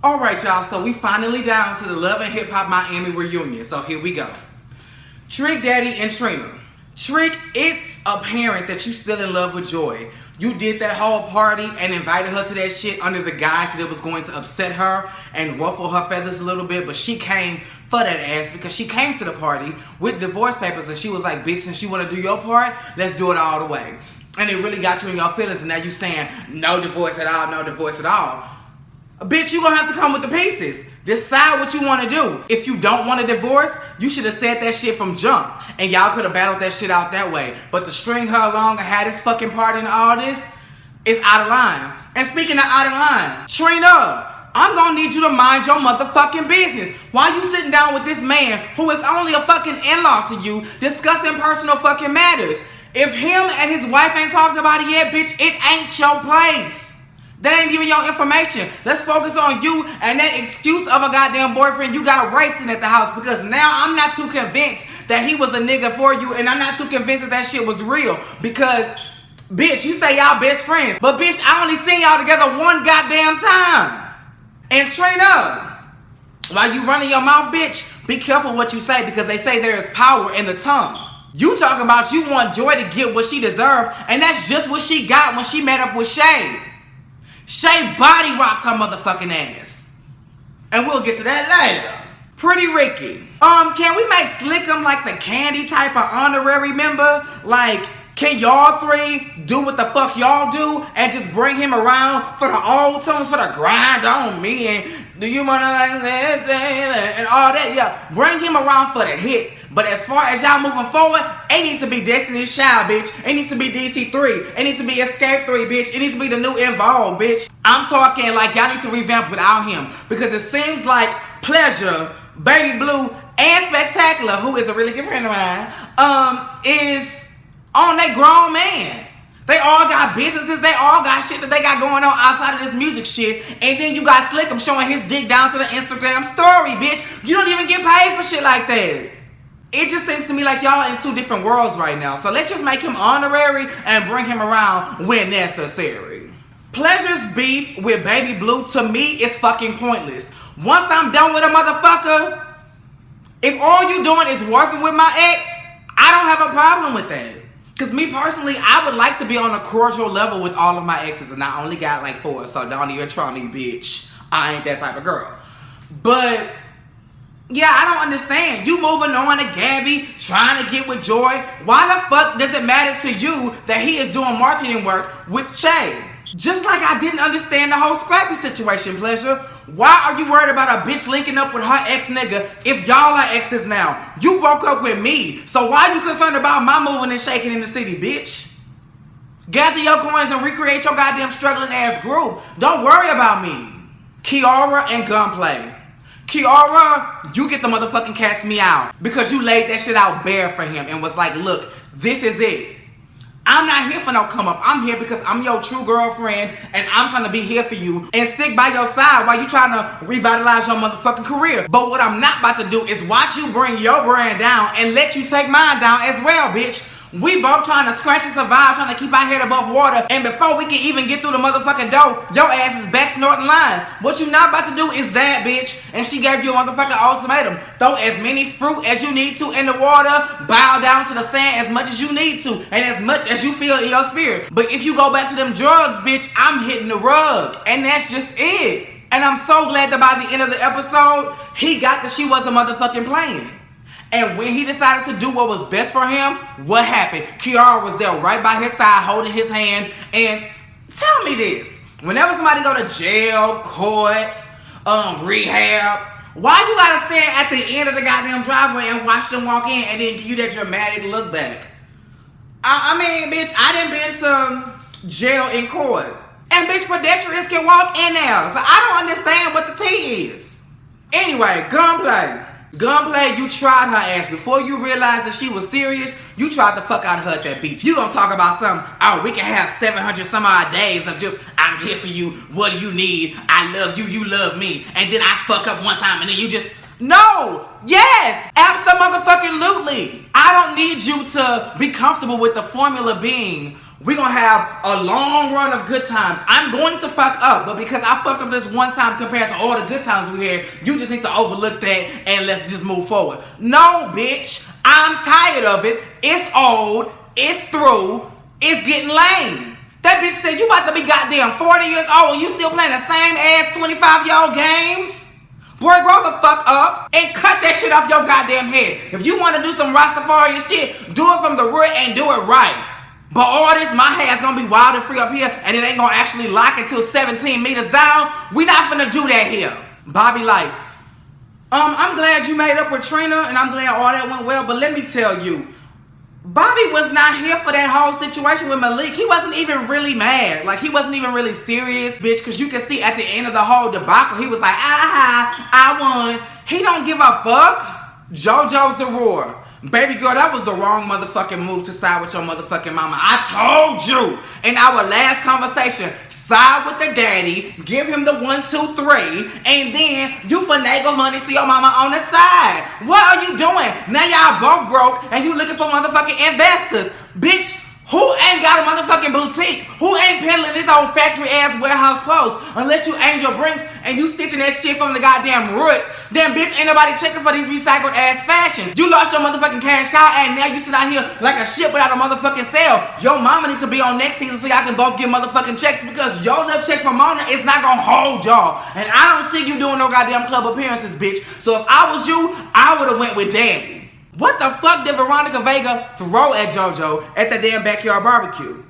Alright, y'all, so we finally down to the Love and Hip Hop Miami reunion. So here we go. Trick Daddy and Trina. Trick, it's apparent that you still in love with Joy. You did that whole party and invited her to that shit under the guise that it was going to upset her and ruffle her feathers a little bit, but she came for that ass because she came to the party with divorce papers and she was like, bitch, since you want to do your part, let's do it all the way. And it really got you in your feelings, and now you saying no divorce at all, no divorce at all. Bitch, you gonna have to come with the pieces. Decide what you want to do. If you don't want a divorce, you should have said that shit from jump. And y'all could have battled that shit out that way. But to string her along and have this fucking party and all this is out of line. And speaking of out of line, Trina, I'm gonna need you to mind your motherfucking business. Why you sitting down with this man who is only a fucking in-law to you discussing personal fucking matters? If him and his wife ain't talked about it yet, bitch, it ain't your place. That ain't even your information. Let's focus on you and that excuse of a goddamn boyfriend you got racing at the house, because now I'm not too convinced that he was a nigga for you, and I'm not too convinced that that shit was real, because, bitch, you say y'all best friends, but bitch, I only seen y'all together one goddamn time. And Trina, while you running your mouth, bitch, be careful what you say, because they say there is power in the tongue. You talking about you want Joy to get what she deserved, and that's just what she got when she met up with Shay. Shay body rocked her motherfucking ass. And we'll get to that later. Pretty Ricky. Can we make Slickum like the Candy type of honorary member? Like, can y'all three do what the fuck y'all do and just bring him around for the old tunes, for the grind on me, and do you wanna like that and all that? Yeah, bring him around for the hits. But as far as y'all moving forward, it needs to be Destiny's Child, bitch. It needs to be DC3. It needs to be Escape 3, bitch. It needs to be the new Involved, bitch. I'm talking like y'all need to revamp without him, because it seems like Pleasure, Baby Blue, and Spectacular, who is a really good friend of mine, is on that grown man. They all got businesses. They all got shit that they got going on outside of this music shit. And then you got Slickum showing his dick down to the Instagram story, bitch. You don't even get paid for shit like that. It just seems to me like y'all in two different worlds right now. So let's just make him honorary and bring him around when necessary. Pleasure's beef with Baby Blue, to me, is fucking pointless. Once I'm done with a motherfucker, if all you doing is working with my ex, I don't have a problem with that. Because me personally, I would like to be on a cordial level with all of my exes, and I only got like 4, so don't even try me, bitch. I ain't that type of girl. But yeah, I don't understand. You moving on to Gabby, trying to get with Joy. Why the fuck does it matter to you that he is doing marketing work with Shay? Just like I didn't understand the whole Scrappy situation, Pleasure. Why are you worried about a bitch linking up with her ex-nigga if y'all are exes now? You broke up with me, so why are you concerned about my moving and shaking in the city, bitch? Gather your coins and recreate your goddamn struggling ass group. Don't worry about me. Chiara and Gunplay. Chiara, you get the motherfucking cat's meow because you laid that shit out bare for him and was like, look, this is it. I'm not here for no come up. I'm here because I'm your true girlfriend and I'm trying to be here for you and stick by your side while you trying to revitalize your motherfucking career. But what I'm not about to do is watch you bring your brand down and let you take mine down as well, bitch. We both trying to scratch and survive, trying to keep our head above water, and before we can even get through the motherfucking door, your ass is back snorting lines. What you not about to do is that, bitch. And she gave you a motherfucking ultimatum. Throw as many fruit as you need to in the water, bow down to the sand as much as you need to, and as much as you feel in your spirit. But if you go back to them drugs, bitch, I'm hitting the rug. And that's just it. And I'm so glad that by the end of the episode, he got that she wasn't motherfucking playing. And when he decided to do what was best for him, what happened? Chiara was there right by his side, holding his hand. And tell me this. Whenever somebody go to jail, court, rehab, why you gotta stand at the end of the goddamn driveway and watch them walk in and then give you that dramatic look back? I mean, bitch, I done been to jail in court. And bitch, pedestrians can walk in there. So I don't understand what the tea is. Anyway, Gunplay. Gunplay, you tried her ass. Before you realized that she was serious, you tried the fuck out of her at that beach. You gonna talk about something, oh, we can have 700 some odd days of just, I'm here for you, what do you need, I love you, you love me, and then I fuck up one time and then you just, no, yes, absolutely. I don't need you to be comfortable with the formula being We gonna have a long run of good times. I'm going to fuck up, but because I fucked up this one time compared to all the good times we had, you just need to overlook that and let's just move forward. No, bitch. I'm tired of it. It's old. It's through. It's getting lame. That bitch said, you about to be goddamn 40 years old and you still playing the same ass 25-year-old games? Boy, grow the fuck up and cut that shit off your goddamn head. If you want to do some Rastafarian shit, do it from the root and do it right. But all this, my hair's gonna be wild and free up here and it ain't gonna actually lock until 17 meters down. We not finna do that here. Bobby Lights. I'm glad you made up with Trina and I'm glad all that went well, but let me tell you, Bobby was not here for that whole situation with Malik. He wasn't even really mad. Like, he wasn't even really serious, bitch, because you can see at the end of the whole debacle, he was like, I won. He don't give a fuck. Jojo's a roar. Baby girl, that was the wrong motherfucking move to side with your motherfucking mama. I told you in our last conversation, side with the daddy, give him the 1, 2, 3, and then you finagle money to your mama on the side. What are you doing? Now y'all both broke and you looking for motherfucking investors. Bitch, who ain't got a motherfucking boutique? Who ain't peddling this old factory ass warehouse clothes? Unless you Angel Brinks and you stitching that shit from the goddamn root. Then bitch, ain't nobody checking for these recycled ass fashions. You lost your motherfucking cash cow and now you sit out here like a shit without a motherfucking sale. Your mama needs to be on next season so y'all can both get motherfucking checks because your little check from Mona is not gonna hold y'all. And I don't see you doing no goddamn club appearances, bitch. So if I was you, I would've went with Daddy. What the fuck did Veronica Vega throw at Jojo at the damn backyard barbecue?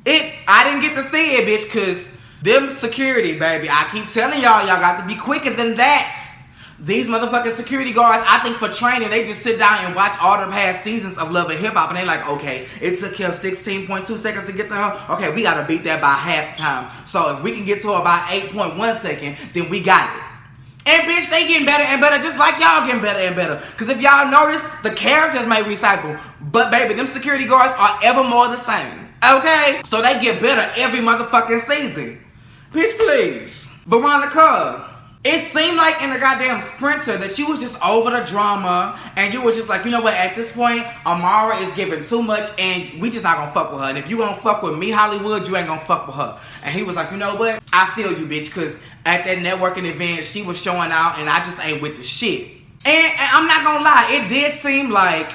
I didn't get to see it, bitch, cause them security, baby. I keep telling y'all got to be quicker than that. These motherfucking security guards, I think for training, they just sit down and watch all the past seasons of Love and Hip Hop and they like, okay, it took him 16.2 seconds to get to her. Okay, we gotta beat that by half time. So if we can get to her by 8.1 seconds, then we got it. And bitch, they getting better and better just like y'all getting better and better. Because if y'all notice, the characters may recycle. But baby, them security guards are ever more the same. Okay? So they get better every motherfucking season. Bitch, please. Veronica, it seemed like in the goddamn Sprinter that you was just over the drama. And you was just like, you know what, at this point, Amara is giving too much and we just not gonna fuck with her. And if you gonna fuck with me, Hollywood, you ain't gonna fuck with her. And he was like, you know what, I feel you, bitch, because at that networking event, she was showing out and I just ain't with the shit. And I'm not gonna lie, it did seem like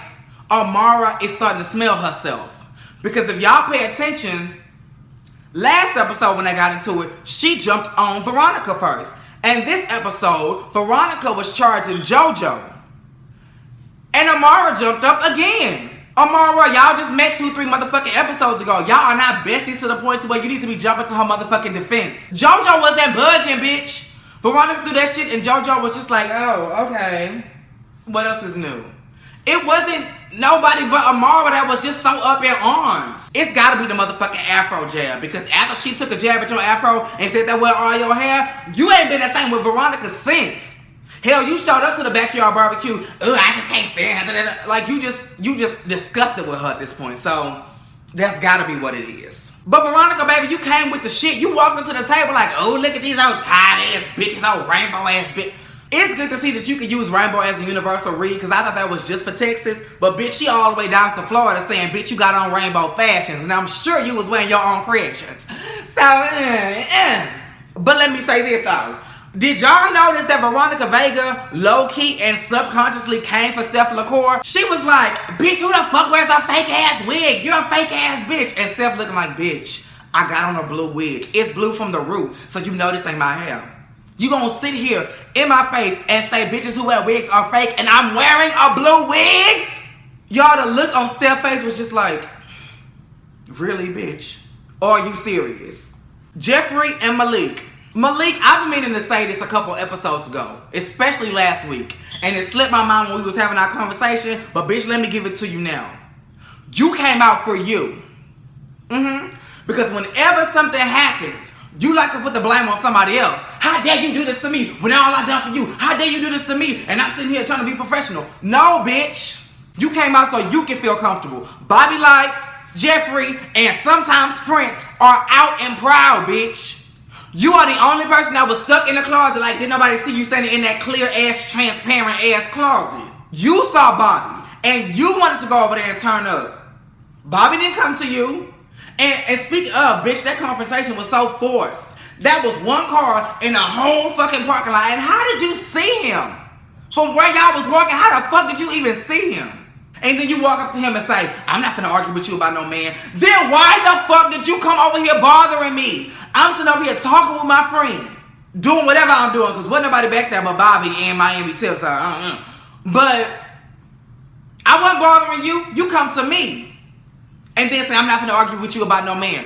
Amara is starting to smell herself. Because if y'all pay attention, last episode when I got into it, she jumped on Veronica first. And this episode, Veronica was charging Jojo. And Amara jumped up again. Amara, y'all just met 2-3 motherfucking episodes ago. Y'all are not besties to the point to where you need to be jumping to her motherfucking defense. Jojo wasn't budging, bitch. Veronica threw that shit and Jojo was just like, oh, okay. What else is new? It wasn't nobody but Amara that was just so up in arms. It's gotta be the motherfucking afro jab. Because after she took a jab at your afro and said that with all your hair, you ain't been the same with Veronica since. Hell, you showed up to the backyard barbecue. Ugh, I just can't stand her. Like, you just disgusted with her at this point. So, that's gotta be what it is. But Veronica, baby, you came with the shit. You walked up to the table like, oh, look at these old tired ass bitches, old rainbow ass bitch. It's good to see that you can use rainbow as a universal read because I thought that was just for Texas. But bitch, she all the way down to Florida saying, bitch, you got on rainbow fashions. And I'm sure you was wearing your own creations. So, But let me say this though. Did y'all notice that Veronica Vega low-key and subconsciously came for Steph LaCour? She was like, bitch, who the fuck wears a fake ass wig? You're a fake ass bitch. And Steph looking like, bitch, I got on a blue wig. It's blue from the root, so you know this ain't my hair. You gonna sit here in my face and say bitches who wear wigs are fake and I'm wearing a blue wig? Y'all, the look on Steph's face was just like, really, bitch? Or are you serious? Jeffrey and Malik. Malik, I've been meaning to say this a couple episodes ago, especially last week. And it slipped my mind when we was having our conversation, but bitch, let me give it to you now. You came out for you. Because whenever something happens, you like to put the blame on somebody else. How dare you do this to me when all I done for you? How dare you do this to me? And I'm sitting here trying to be professional. No, bitch. You came out so you can feel comfortable. Bobby Lights, Jeffrey, and sometimes Prince are out and proud, bitch. You are the only person that was stuck in the closet like did nobody see you standing in that clear ass, transparent ass closet. You saw Bobby and you wanted to go over there and turn up. Bobby didn't come to you. And speaking of, bitch, that confrontation was so forced. That was one car in a whole fucking parking lot. And how did you see him? From where y'all was walking, how the fuck did you even see him? And then you walk up to him and say, I'm not finna argue with you about no man. Then why the fuck did you come over here bothering me? I'm sitting over here talking with my friend. Doing whatever I'm doing, because wasn't nobody back there but Bobby and Miami Tips. But I wasn't bothering you. You come to me. And then say, I'm not finna argue with you about no man.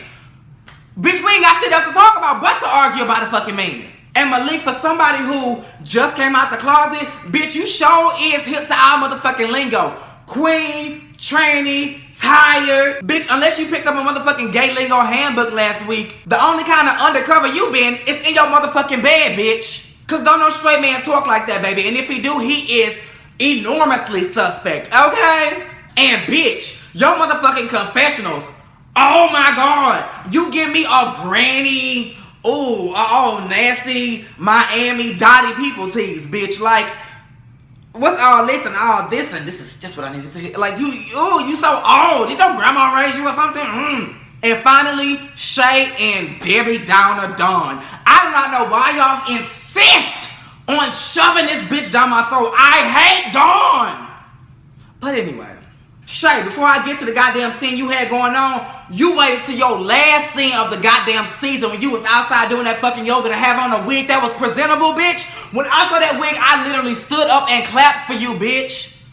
Bitch, we ain't got shit else to talk about but to argue about a fucking man. And Malik, for somebody who just came out the closet, bitch, you sure is hip to our motherfucking lingo. Queen, tranny, tired. Bitch, unless you picked up a motherfucking gay lingo handbook last week, the only kind of undercover you been is in your motherfucking bed, bitch. Cause don't no straight man talk like that, baby. And if he do, he is enormously suspect, okay? And bitch, your motherfucking confessionals, oh my God, you give me a granny, ooh, nasty Miami Dottie people tease, bitch. Like, what's all this and all this? And this is just what I needed to hear. Like, you so old. Did your grandma raise you or something? And finally, Shay and Debbie Downer Dawn. I do not know why y'all insist on shoving this bitch down my throat. I hate Dawn. But anyway, Shay, before I get to the goddamn scene you had going on, you waited till your last scene of the goddamn season when you was outside doing that fucking yoga to have on a wig that was presentable, bitch. When I saw that wig, I literally stood up and clapped for you, bitch.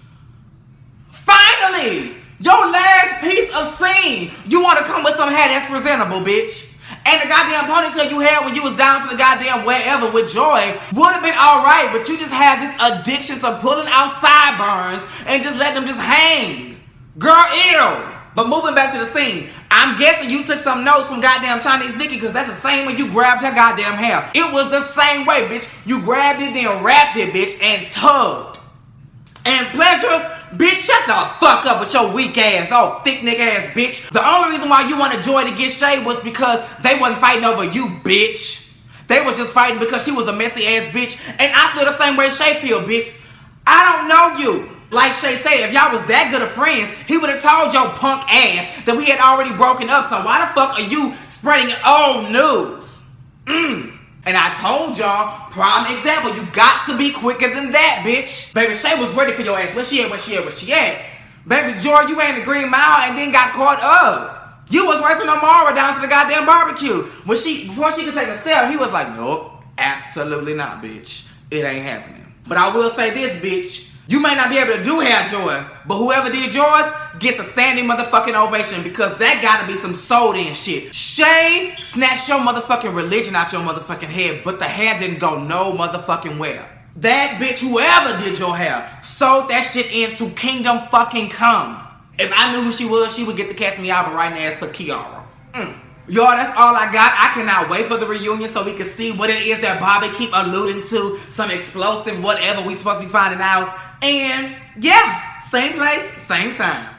Finally, your last piece of scene, you want to come with some hair that's presentable, bitch. And the goddamn ponytail you had when you was down to the goddamn wherever with Joy would have been alright, but you just had this addiction to pulling out sideburns and just let them just hang. Girl, ew. But moving back to the scene, I'm guessing you took some notes from goddamn Chinese Nikki, because that's the same way you grabbed her goddamn hair. It was the same way, bitch. You grabbed it, then wrapped it, bitch, and tugged. And Pleasure, bitch, shut the fuck up with your weak ass, oh, thick nigga ass bitch. The only reason why you wanted Joy to get Shay was because they wasn't fighting over you, bitch. They was just fighting because she was a messy ass bitch. And I feel the same way Shay feel, bitch. I don't know you. Like Shay said, if y'all was that good of friends, he would have told your punk ass that we had already broken up. So why the fuck are you spreading old news? And I told y'all, prime example, you got to be quicker than that, bitch. Baby Shay was ready for your ass. Where she at? Baby Joy, you ran the Green Mile and then got caught up. You was racing Amara down to the goddamn barbecue. Before she could take a step, he was like, nope, absolutely not, bitch. It ain't happening. But I will say this, bitch. You may not be able to do hair, Joy, but whoever did yours gets a standing motherfucking ovation, because that gotta be some sold in shit. Shay snatched your motherfucking religion out your motherfucking head, but the hair didn't go no motherfucking where. That bitch, whoever did your hair, sold that shit into Kingdom fucking Come. If I knew who she was, she would get the Catch Me Album right now as for Kiara. Y'all, that's all I got. I cannot wait for the reunion so we can see what it is that Bobby keep alluding to. Some explosive whatever we supposed to be finding out. And yeah, same place, same time.